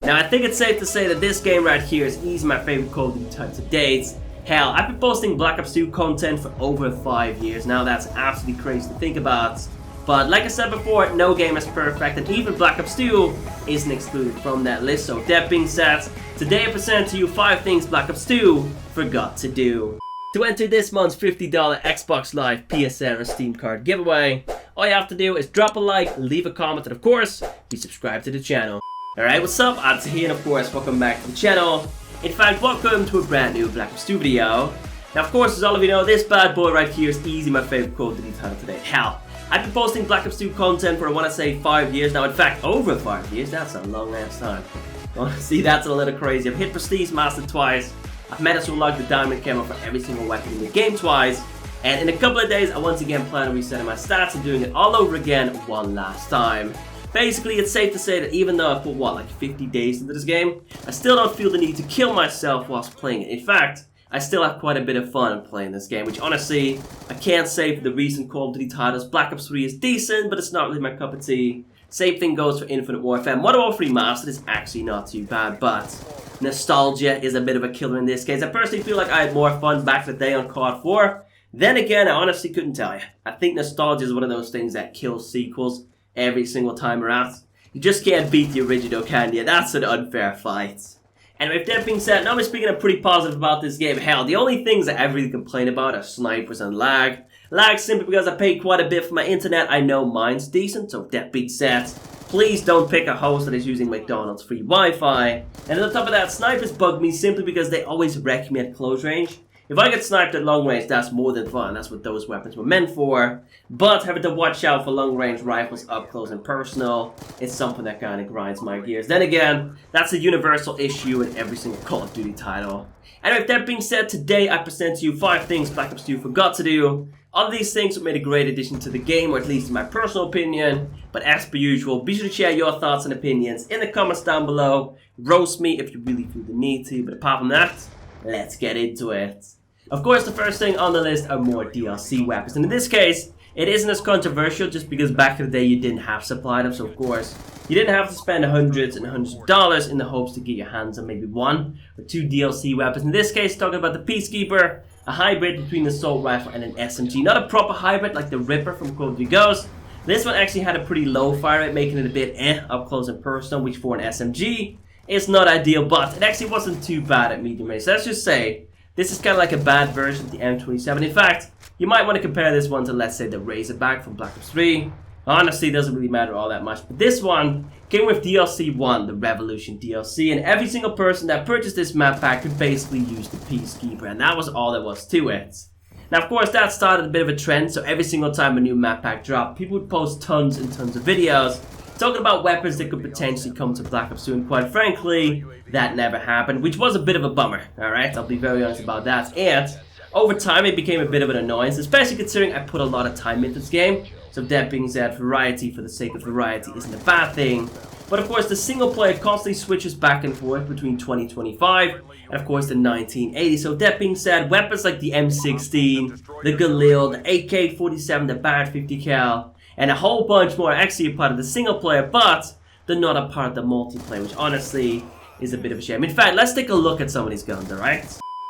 Now I think it's safe to say that this game right here is easily my favorite Call of Duty title to date. Hell, I've been posting Black Ops 2 content for over 5 years now. That's absolutely crazy to think about. But like I said before, no game is perfect, and even Black Ops 2 isn't excluded from that list. So that being said, today I present to you 5 things Black Ops 2 forgot to do. To enter this month's $50 Xbox Live, PSN, or Steam card giveaway, all you have to do is drop a like, leave a comment, and of course, be subscribed to the channel. Alright, what's up? Adz here, and of course, welcome back to the channel. In fact, welcome to a brand new Black Ops 2 video. Now, of course, as all of you know, this bad boy right here is easily my favorite Call of Duty title today. Hell, I've been posting Black Ops 2 content for, I want to say, 5 years now. In fact, over 5 years. That's a long ass time. Honestly, that's a little crazy. I've hit Prestige Master twice. I've managed to unlock the Diamond Camo for every single weapon in the game twice. And in a couple of days, I once again plan on resetting my stats and doing it all over again one last time. Basically, it's safe to say that even though I put, what, like 50 days into this game, I still don't feel the need to kill myself whilst playing it. In fact, I still have quite a bit of fun playing this game, which honestly, I can't say for the recent Call of Duty titles. Black Ops 3 is decent, but it's not really my cup of tea. Same thing goes for Infinite Warfare. Modern Warfare Remastered is actually not too bad, but nostalgia is a bit of a killer in this case. I personally feel like I had more fun back in the day on COD 4. Then again, I honestly couldn't tell you. I think nostalgia is one of those things that kills sequels every single time around. You just can't beat the original, can you? That's an unfair fight. And with that being said, normally speaking, I'm pretty positive about this game. Hell, the only things that I really complain about are snipers and lag. Lag simply because I pay quite a bit for my internet. I know mine's decent, so with that being said, please don't pick a host that is using McDonald's free Wi-Fi. And on top of that, snipers bug me simply because they always wreck me at close range. If I get sniped at long range, that's more than fun. That's what those weapons were meant for. But having to watch out for long range rifles up close and personal is something that kind of grinds my gears. Then again, that's a universal issue in every single Call of Duty title. And with that being said, today I present to you 5 things Black Ops 2 forgot to do. All of these things made a great addition to the game, or at least in my personal opinion. But as per usual, be sure to share your thoughts and opinions in the comments down below. Roast me if you really feel the need to. But apart from that, let's get into it. Of course, the first thing on the list are more DLC weapons, and in this case, it isn't as controversial just because back in the day you didn't have supply them, so of course, you didn't have to spend hundreds and hundreds of dollars in the hopes to get your hands on maybe 1 or 2 DLC weapons. In this case, talking about the Peacekeeper, a hybrid between an assault rifle and an SMG. Not a proper hybrid like the Ripper from Call of Duty Ghosts. This one actually had a pretty low fire rate, making it a bit up close and personal, which for an SMG is not ideal, but it actually wasn't too bad at medium range. So let's just say, this is kind of like a bad version of the M27. In fact, you might want to compare this one to, let's say, the Razorback from Black Ops 3. Honestly, it doesn't really matter all that much. But this one came with DLC 1, the Revolution DLC. And every single person that purchased this map pack could basically use the Peacekeeper. And that was all there was to it. Now, of course, that started a bit of a trend. So every single time a new map pack dropped, people would post tons and tons of videos talking about weapons that could potentially come to Black Ops 2, and quite frankly, that never happened, which was a bit of a bummer, alright? I'll be very honest about that. And over time, it became a bit of an annoyance, especially considering I put a lot of time into this game. So that being said, variety for the sake of variety isn't a bad thing. But of course, the single player constantly switches back and forth between 2025 and of course the 1980. So that being said, weapons like the M16, the Galil, the AK-47, the Barrett 50 cal, and a whole bunch more are actually a part of the single player, but they're not a part of the multiplayer, which honestly is a bit of a shame. In fact, let's take a look at some of these guns, alright?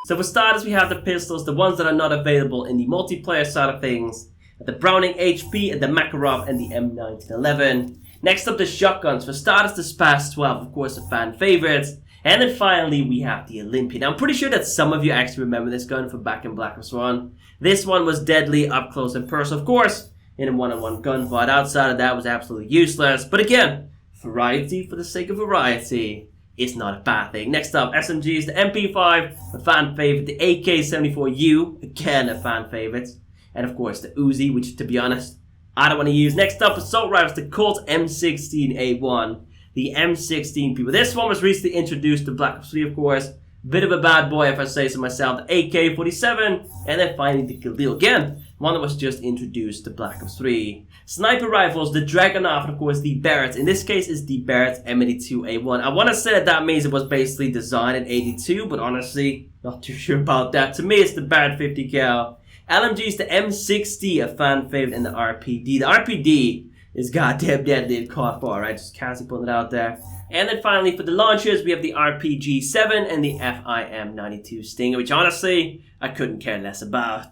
So for starters, we have the pistols, the ones that are not available in the multiplayer side of things, the Browning HP, and the Makarov, and the M1911. Next up, the shotguns. For starters, the Spas 12, of course, a fan favorite. And then finally, we have the Olympia. Now, I'm pretty sure that some of you actually remember this gun from back in Black Ops 1. This one was deadly up close and personal, of course, in a one-on-one gunfight. Outside of that was absolutely useless. But again, variety for the sake of variety is not a bad thing. Next up, SMGs, the MP5, a fan favorite, the AK-74U, again a fan favorite, and of course the Uzi, which to be honest, I don't want to use. Next up, assault rifles, the Colt M16A1, the M16 people. This one was recently introduced to Black Ops 3, of course. Bit of a bad boy if I say so myself. The AK-47, and then finally the Galil again. One that was just introduced to Black Ops 3. Sniper rifles, the Dragunov, and of course the Barrett. In this case, is the Barrett M82A1. I want to say that that means it was basically designed in 82, but honestly, not too sure about that. To me, it's the Barrett 50 cal. LMG's the M60, a fan favorite, and the RPD. The RPD is goddamn deadly and caught fire, right? Just casually putting it out there. And then finally for the launchers, we have the RPG-7 and the FIM-92 Stinger, which honestly, I couldn't care less about.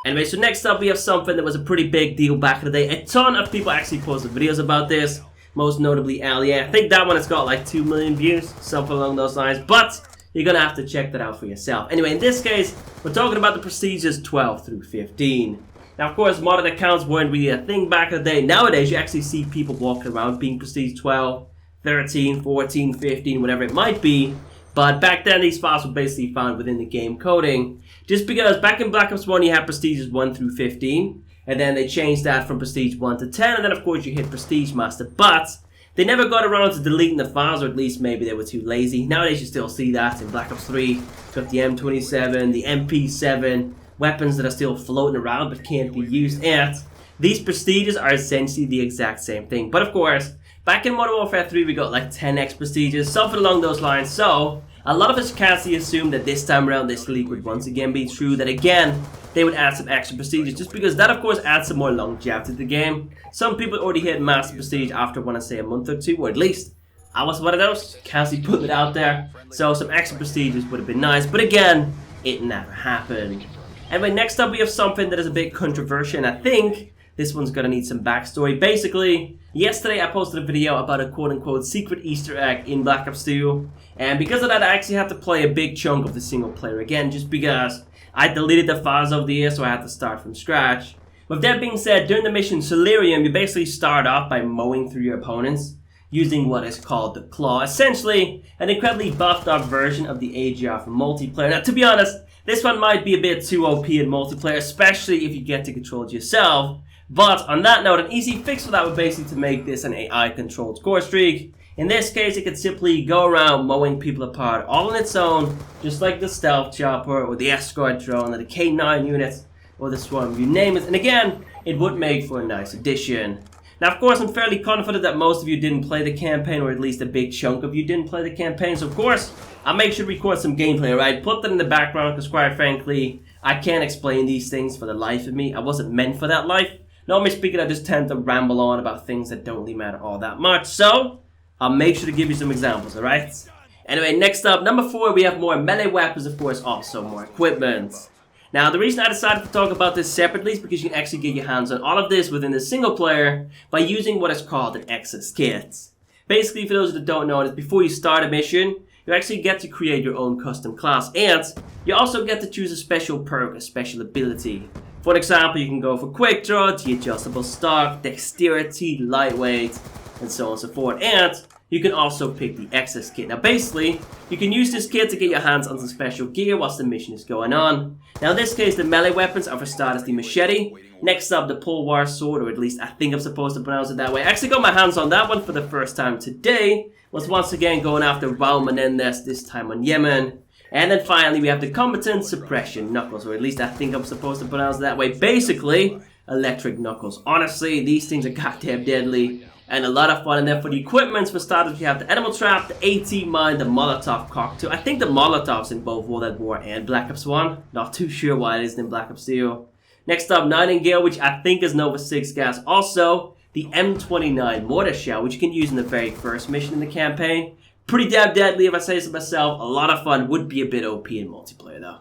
Anyway, so next up we have something that was a pretty big deal back in the day. A ton of people actually posted videos about this, most notably Alien. I think that one has got like 2 million views, something along those lines, but you're gonna have to check that out for yourself. Anyway, in this case, we're talking about the Prestiges 12 through 15. Now, of course, modded accounts weren't really a thing back in the day. Nowadays, you actually see people walking around being Prestige 12, 13, 14, 15, whatever it might be. But back then, these files were basically found within the game coding. Just because back in Black Ops 1, you had Prestiges 1 through 15. And then they changed that from Prestige 1 to 10. And then, of course, you hit Prestige Master. But they never got around to deleting the files, or at least maybe they were too lazy. Nowadays, you still see that in Black Ops 3. You got the M27, the MP7, weapons that are still floating around but can't be used. And these Prestiges are essentially the exact same thing. But of course, back in Modern Warfare 3, we got like 10x Prestiges, something along those lines. So a lot of us casually assumed that this time around this leak would once again be true, that again they would add some extra Prestiges, just because that of course adds some more longevity to the game. Some people already hit Master Prestige after, I want to say, a month or two, or at least I was one of those, casually putting it out there. So some extra Prestiges would have been nice, but again, it never happened. Anyway, next up we have something that is a bit controversial, and I think this one's gonna need some backstory. Basically, yesterday I posted a video about a quote-unquote secret Easter egg in Black Ops 2, and because of that I actually had to play a big chunk of the single player again, just because I deleted the files over the years, so I had to start from scratch. With that being said, during the mission Solarium, you basically start off by mowing through your opponents, using what is called the Claw, essentially an incredibly buffed up version of the AGR for multiplayer. Now, to be honest, this one might be a bit too OP in multiplayer, especially if you get to control it yourself. But on that note, an easy fix for that would basically to make this an AI-controlled score streak. In this case, it could simply go around mowing people apart all on its own, just like the Stealth Chopper, or the Escort Drone, or the K9 units, or the Swarm, you name it. And again, it would make for a nice addition. Now, of course, I'm fairly confident that most of you didn't play the campaign, or at least a big chunk of you didn't play the campaign. So, of course, I'll make sure to record some gameplay, right? Put that in the background, because quite frankly, I can't explain these things for the life of me. I wasn't meant for that life. Normally speaking, I just tend to ramble on about things that don't really matter all that much. So, I'll make sure to give you some examples, alright? Anyway, next up, number 4, we have more melee weapons, of course, also more equipment. Now, the reason I decided to talk about this separately is because you can actually get your hands on all of this within the single player by using what is called an access kit. Basically, for those that don't know, is before you start a mission, you actually get to create your own custom class, and you also get to choose a special perk, a special ability. For example, you can go for quick draw, the adjustable stock, dexterity, lightweight, and so on and so forth. And you can also pick the access kit. Now basically, you can use this kit to get your hands on some special gear whilst the mission is going on. Now in this case, the melee weapons are for starters the machete. Next up, the Polwar sword, or at least I think I'm supposed to pronounce it that way. I actually got my hands on that one for the first time today. Was once again going after Raul Menendez, this time on Yemen. And then finally, we have the Combatant Suppression Knuckles, or at least I think I'm supposed to pronounce it that way. Basically, electric knuckles. Honestly, these things are goddamn deadly and a lot of fun. And then for the equipment, for starters, we have the Animal Trap, the AT Mine, the Molotov Cocktail. I think the Molotov's in both World at War and Black Ops 1. Not too sure why it isn't in Black Ops 2. Next up, Nightingale, which I think is Nova 6 gas. Also, the M29 Mortar Shell, which you can use in the very first mission in the campaign. Pretty damn deadly if I say so myself. A lot of fun. Would be a bit OP in multiplayer though.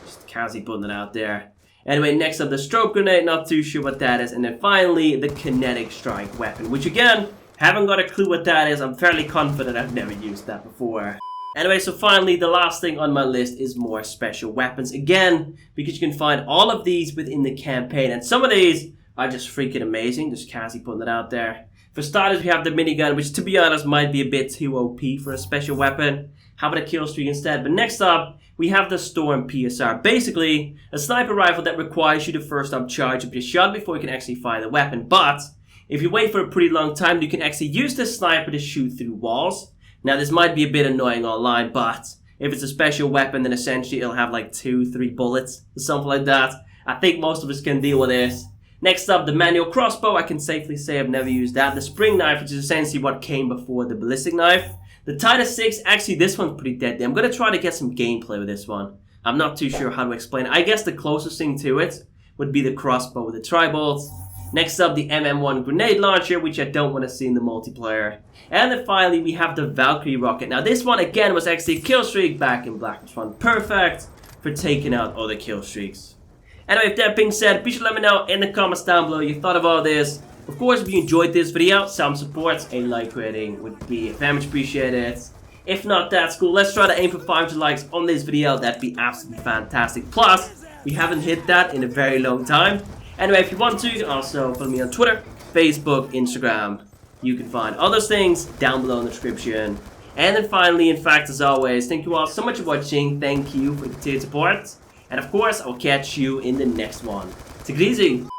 Just casually putting it out there. Anyway, next up the Strobe Grenade. Not too sure what that is. And then finally the Kinetic Strike Weapon. Which again, haven't got a clue what that is. I'm fairly confident I've never used that before. Anyway, so finally the last thing on my list is more special weapons. Again, because you can find all of these within the campaign. And some of these are just freaking amazing. Just casually putting it out there. For starters, we have the minigun, which to be honest might be a bit too OP for a special weapon. How about a kill streak instead? But next up, we have the Storm PSR. Basically, a sniper rifle that requires you to first up charge up your shot before you can actually fire the weapon. But if you wait for a pretty long time, you can actually use the sniper to shoot through walls. Now, this might be a bit annoying online, but if it's a special weapon, then essentially it'll have like 2-3 bullets or something like that. I think most of us can deal with this. Next up, the manual crossbow. I can safely say I've never used that. The spring knife, which is essentially what came before the ballistic knife. The Titus 6, actually this one's pretty deadly. I'm going to try to get some gameplay with this one. I'm not too sure how to explain it. I guess the closest thing to it would be the crossbow with the tri-bolts. Next up, the MM1 grenade launcher, which I don't want to see in the multiplayer. And then finally, we have the Valkyrie Rocket. Now this one again was actually a kill streak back in Black Ops 1. Perfect for taking out other kill streaks. Anyway, with that being said, be sure to let me know in the comments down below you thought of all this. Of course, if you enjoyed this video, some support, a like rating would be very much appreciated. If not, that's cool. Let's try to aim for 500 likes on this video. That'd be absolutely fantastic. Plus, we haven't hit that in a very long time. Anyway, if you want to, you can also follow me on Twitter, Facebook, Instagram. You can find all those things down below in the description. And then finally, in fact, as always, thank you all so much for watching. Thank you for the continued support. And of course, I'll catch you in the next one. Take it easy.